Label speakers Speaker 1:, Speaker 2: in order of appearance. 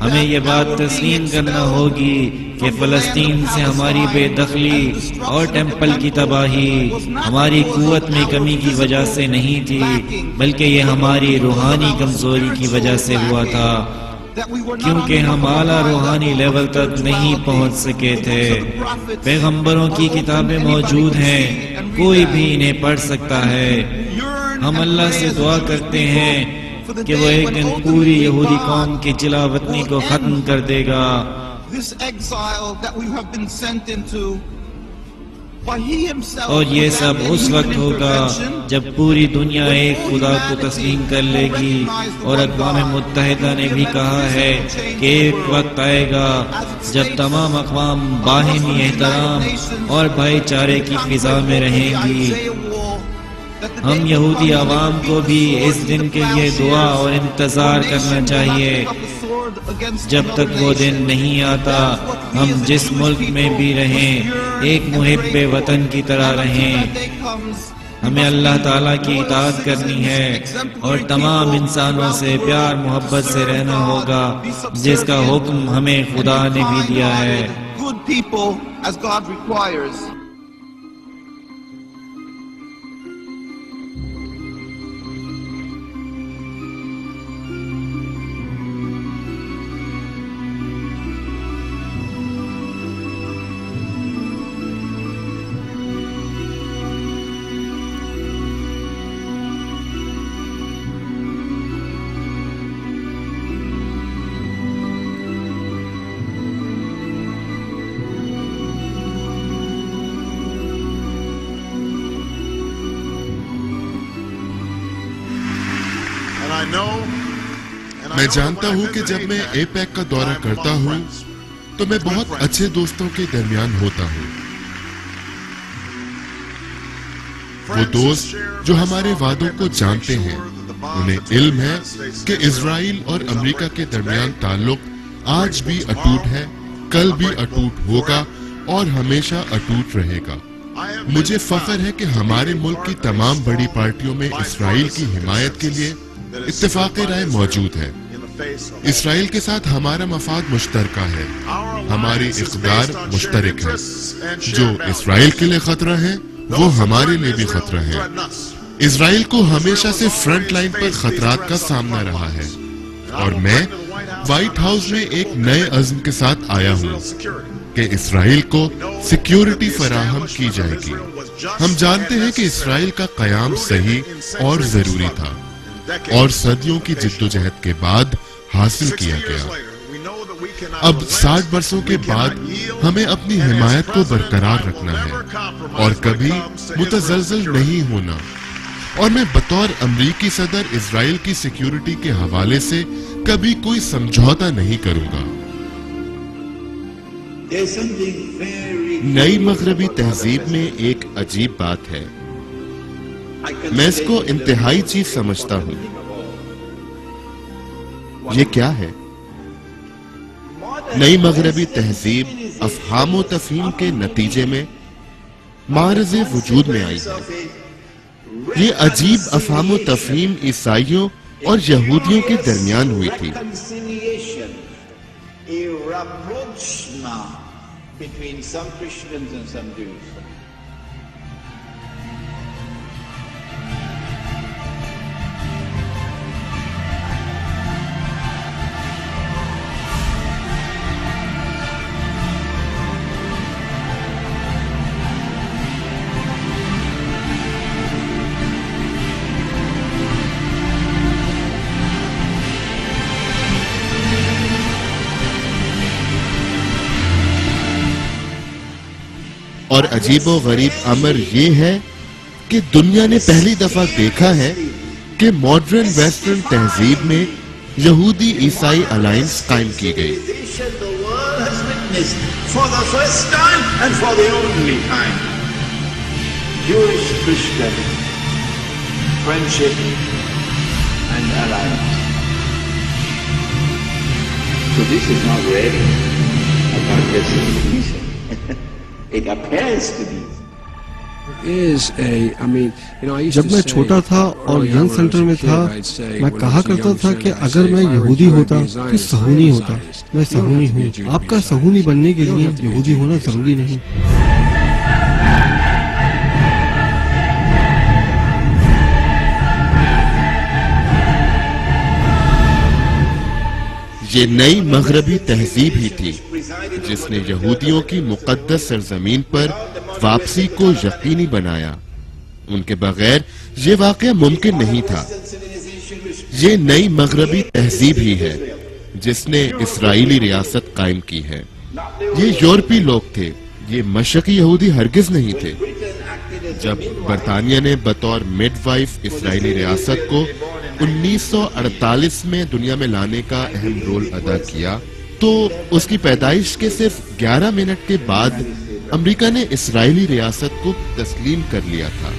Speaker 1: ہمیں یہ بات تسلیم کرنا ہوگی کہ فلسطین سے ہماری بے دخلی اور ٹیمپل کی تباہی ہماری قوت میں کمی کی وجہ سے نہیں تھی، بلکہ یہ ہماری روحانی کمزوری کی وجہ سے ہوا تھا، کیونکہ ہم اعلیٰ روحانی لیول تک نہیں پہنچ سکے تھے۔ پیغمبروں کی کتابیں موجود ہیں، کوئی بھی انہیں پڑھ سکتا ہے۔ ہم اللہ سے دعا کرتے ہیں کہ وہ ایک دن پوری یہودی قوم کی جلا وطنی کو ختم کر دے گا، اور یہ سب اس وقت ہوگا جب پوری دنیا ایک خدا کو تسلیم کر لے گی۔ اور اقوام متحدہ نے بھی کہا ہے کہ ایک وقت آئے گا جب تمام اقوام باہمی احترام اور بھائی چارے کی فضا میں رہیں گی۔ ہم یہودی عوام کو بھی اس دن کے لیے دعا اور انتظار کرنا چاہیے۔ جب تک وہ دن نہیں آتا، ہم جس ملک میں بھی رہیں ایک محب وطن کی طرح رہیں۔ ہمیں اللہ تعالیٰ کی اطاعت کرنی ہے اور تمام انسانوں سے پیار محبت سے رہنا ہوگا، جس کا حکم ہمیں خدا نے بھی دیا ہے۔
Speaker 2: میں جانتا ہوں کہ جب میں اے پیک کا دورہ کرتا ہوں تو میں بہت اچھے دوستوں کے درمیان ہوتا ہوں، وہ دوست جو ہمارے وعدوں کو جانتے ہیں، انہیں علم ہے کہ اسرائیل اور امریکہ کے درمیان تعلق آج بھی اٹوٹ ہے، کل بھی اٹوٹ ہوگا اور ہمیشہ اٹوٹ رہے گا۔ مجھے فخر ہے کہ ہمارے ملک کی تمام بڑی پارٹیوں میں اسرائیل کی حمایت کے لیے اتفاق رائے موجود ہے۔ اسرائیل کے ساتھ ہمارا مفاد مشترکہ ہے، ہماری اقدار مشترک ہے۔ جو اسرائیل کے لیے خطرہ ہے وہ ہمارے لیے بھی خطرہ ہے۔ اسرائیل کو ہمیشہ سے فرنٹ لائن پر خطرات کا سامنا رہا ہے، اور میں وائٹ ہاؤس میں ایک نئے عزم کے ساتھ آیا ہوں کہ اسرائیل کو سیکیورٹی فراہم کی جائے گی۔ ہم جانتے ہیں کہ اسرائیل کا قیام صحیح اور ضروری تھا، اور صدیوں کی جدوجہد کے بعد حاصل کیا گیا۔ اب 60 برسوں کے بعد ہمیں اپنی حمایت کو برقرار رکھنا ہے اور کبھی متزلزل نہیں ہونا، اور میں بطور امریکی صدر اسرائیل کی سیکیورٹی کے حوالے سے کبھی کوئی سمجھوتا نہیں کروں گا۔ نئی مغربی تہذیب میں ایک عجیب بات ہے، میں اس کو انتہائی چیز سمجھتا ہوں۔ یہ کیا ہے؟ نئی مغربی تہذیب افہام و تفہیم کے نتیجے میں معرض وجود میں آئی ہے۔ یہ عجیب افہام و تفہیم عیسائیوں اور یہودیوں کے درمیان ہوئی تھی۔ اور عجیب و غریب امر یہ ہے کہ دنیا نے پہلی دفعہ دیکھا ہے کہ ماڈرن ویسٹرن تہذیب میں یہودی عیسائی الائنس قائم کی گئی۔
Speaker 3: It appears to be. جب میں چھوٹا تھا اور ینگ سینٹر میں تھا، میں کہا کرتا تھا کہ اگر میں یہودی ہوتا تو صہیونی ہوتا۔ میں صہیونی ہوں۔ آپ کا صہیونی بننے کے لیے یہودی ہونا ضروری نہیں۔
Speaker 2: یہ نئی مغربی تہذیب ہی تھی جس نے یہودیوں کی مقدس سرزمین پر واپسی کو یقینی بنایا۔ ان کے بغیر یہ واقعہ ممکن نہیں تھا۔ یہ نئی مغربی تہذیب ہی ہے جس نے اسرائیلی ریاست قائم کی ہے۔ یہ یورپی لوگ تھے، یہ مشرقی یہودی ہرگز نہیں تھے۔ جب برطانیہ نے بطور مڈ وائف اسرائیلی ریاست کو 1948 میں دنیا میں لانے کا اہم رول ادا کیا تو اس کی پیدائش کے صرف 11 منٹ کے بعد امریکہ نے اسرائیلی ریاست کو تسلیم کر لیا تھا۔